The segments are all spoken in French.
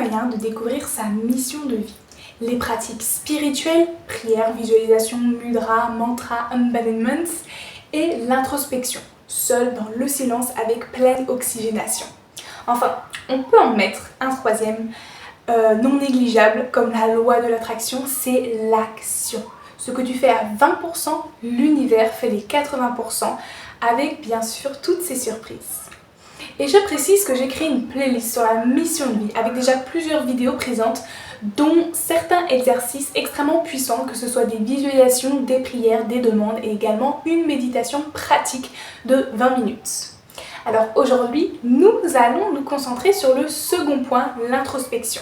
moyen de découvrir sa mission de vie. Les pratiques spirituelles, prière, visualisation, mudra, mantra, embodiment et l'introspection, seul dans le silence avec pleine oxygénation. Enfin, on peut en mettre un troisième, non négligeable, comme la loi de l'attraction, c'est l'action. Ce que tu fais à 20%, l'univers fait les 80%, avec bien sûr toutes ces surprises. Et je précise que j'ai créé une playlist sur la mission de vie, avec déjà plusieurs vidéos présentes, dont certains exercices extrêmement puissants, que ce soit des visualisations, des prières, des demandes, et également une méditation pratique de 20 minutes. Alors aujourd'hui, nous allons nous concentrer sur le second point, l'introspection.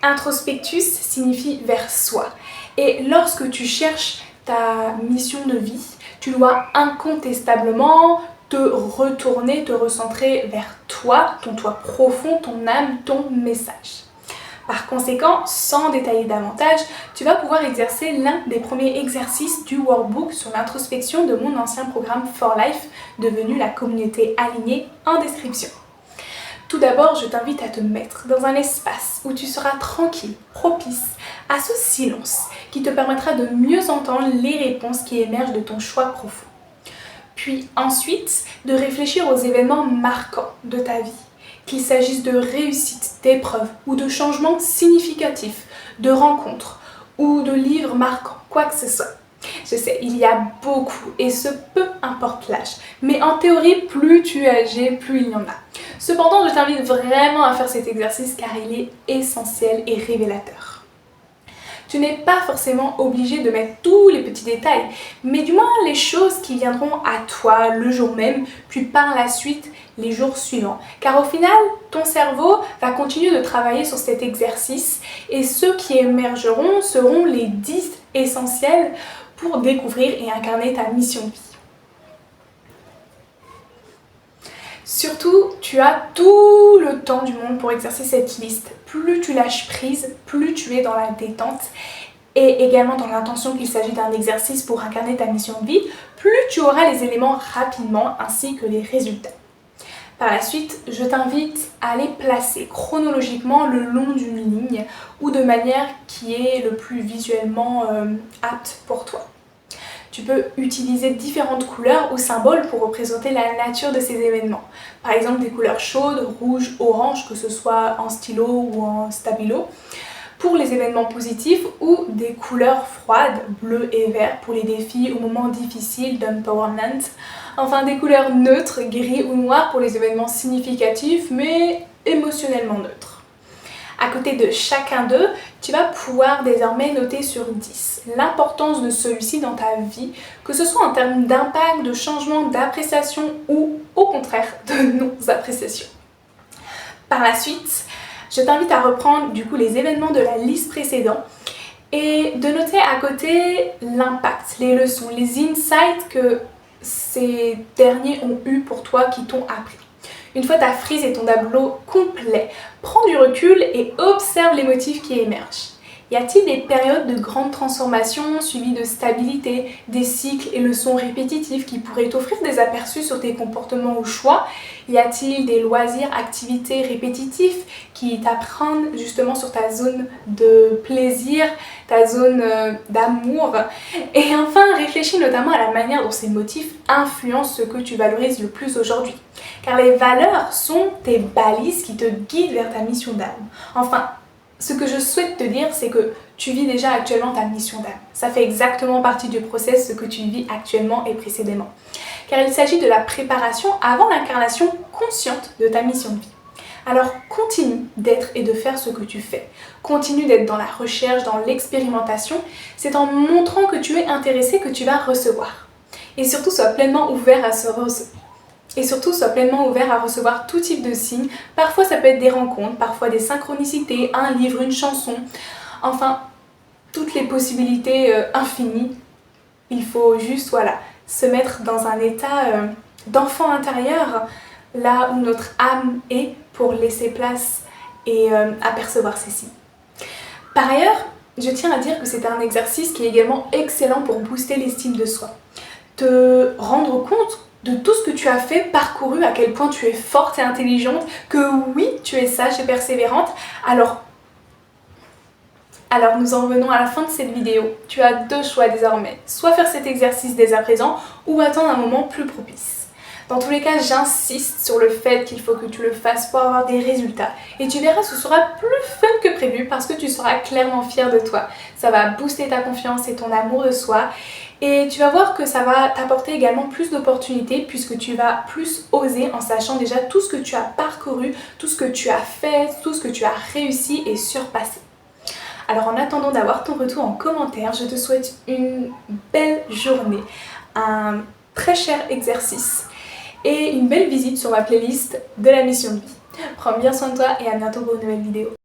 Introspectus signifie vers soi. Et lorsque tu cherches ta mission de vie, tu dois incontestablement te retourner, te recentrer vers toi, ton toi profond, ton âme, ton message. Par conséquent, sans détailler davantage, tu vas pouvoir exercer l'un des premiers exercices du workbook sur l'introspection de mon ancien programme For Life, devenu la communauté alignée, en description. Tout d'abord, je t'invite à te mettre dans un espace où tu seras tranquille, propice à ce silence qui te permettra de mieux entendre les réponses qui émergent de ton choix profond. Puis ensuite, de réfléchir aux événements marquants de ta vie, qu'il s'agisse de réussites, d'épreuves ou de changements significatifs, de rencontres ou de livres marquants, quoi que ce soit. Je sais, il y a beaucoup et ce peu importe l'âge, mais en théorie, plus tu es âgé, plus il y en a. Cependant, je t'invite vraiment à faire cet exercice car il est essentiel et révélateur. Tu n'es pas forcément obligé de mettre tous les petits détails, mais du moins les choses qui viendront à toi le jour même, puis par la suite les jours suivants. Car au final, ton cerveau va continuer de travailler sur cet exercice et ceux qui émergeront seront les 10 essentiels pour découvrir et incarner ta mission de vie. Surtout, tu as tout le temps du monde pour exercer cette liste. Plus tu lâches prise, plus tu es dans la détente et également dans l'intention qu'il s'agit d'un exercice pour incarner ta mission de vie, plus tu auras les éléments rapidement ainsi que les résultats. Par la suite, je t'invite à les placer chronologiquement le long d'une ligne ou de manière qui est le plus visuellement apte pour toi. Tu peux utiliser différentes couleurs ou symboles pour représenter la nature de ces événements. Par exemple des couleurs chaudes, rouges, orange, que ce soit en stylo ou en stabilo, pour les événements positifs, ou des couleurs froides, bleu et vert, pour les défis ou moments difficiles d'empowerment. Enfin des couleurs neutres, gris ou noir, pour les événements significatifs mais émotionnellement neutres. À côté de chacun d'eux, tu vas pouvoir désormais noter sur 10 l'importance de celui-ci dans ta vie, que ce soit en termes d'impact, de changement, d'appréciation ou au contraire de non-appréciation. Par la suite, je t'invite à reprendre du coup les événements de la liste précédente et de noter à côté l'impact, les leçons, les insights que ces derniers ont eu pour toi, qui t'ont appris. Une fois ta frise et ton tableau complet, prends du recul et observe les motifs qui émergent. Y a-t-il des périodes de grande transformation suivies de stabilité, des cycles et leçons répétitifs qui pourraient t'offrir des aperçus sur tes comportements ou choix? Y a-t-il des loisirs, activités répétitifs qui t'apprennent justement sur ta zone de plaisir, ta zone d'amour? Et enfin, réfléchis notamment à la manière dont ces motifs influencent ce que tu valorises le plus aujourd'hui. Car les valeurs sont tes balises qui te guident vers ta mission d'âme. Enfin, ce que je souhaite te dire, c'est que tu vis déjà actuellement ta mission d'âme. Ça fait exactement partie du process, ce que tu vis actuellement et précédemment. Car il s'agit de la préparation avant l'incarnation consciente de ta mission de vie. Alors continue d'être et de faire ce que tu fais. Continue d'être dans la recherche, dans l'expérimentation. C'est en montrant que tu es intéressé que tu vas recevoir. Et surtout, sois pleinement ouvert à recevoir tout type de signes. Parfois ça peut être des rencontres, parfois des synchronicités, un livre, une chanson, enfin toutes les possibilités infinies. Il faut juste se mettre dans un état d'enfant intérieur, là où notre âme est, pour laisser place et apercevoir ces signes. Par ailleurs, je tiens à dire que c'est un exercice qui est également excellent pour booster l'estime de soi. Te rendre compte de tout ce que tu as fait, parcouru, à quel point tu es forte et intelligente, que oui, tu es sage et persévérante. Alors nous en venons à la fin de cette vidéo. Tu as deux choix désormais, soit faire cet exercice dès à présent ou attendre un moment plus propice. Dans tous les cas, j'insiste sur le fait qu'il faut que tu le fasses pour avoir des résultats. Et tu verras, ce sera plus fun que prévu parce que tu seras clairement fière de toi. Ça va booster ta confiance et ton amour de soi. Et tu vas voir que ça va t'apporter également plus d'opportunités puisque tu vas plus oser en sachant déjà tout ce que tu as parcouru, tout ce que tu as fait, tout ce que tu as réussi et surpassé. Alors en attendant d'avoir ton retour en commentaire, je te souhaite une belle journée, un très cher exercice et une belle visite sur ma playlist de la mission de vie. Prends bien soin de toi et à bientôt pour une nouvelle vidéo.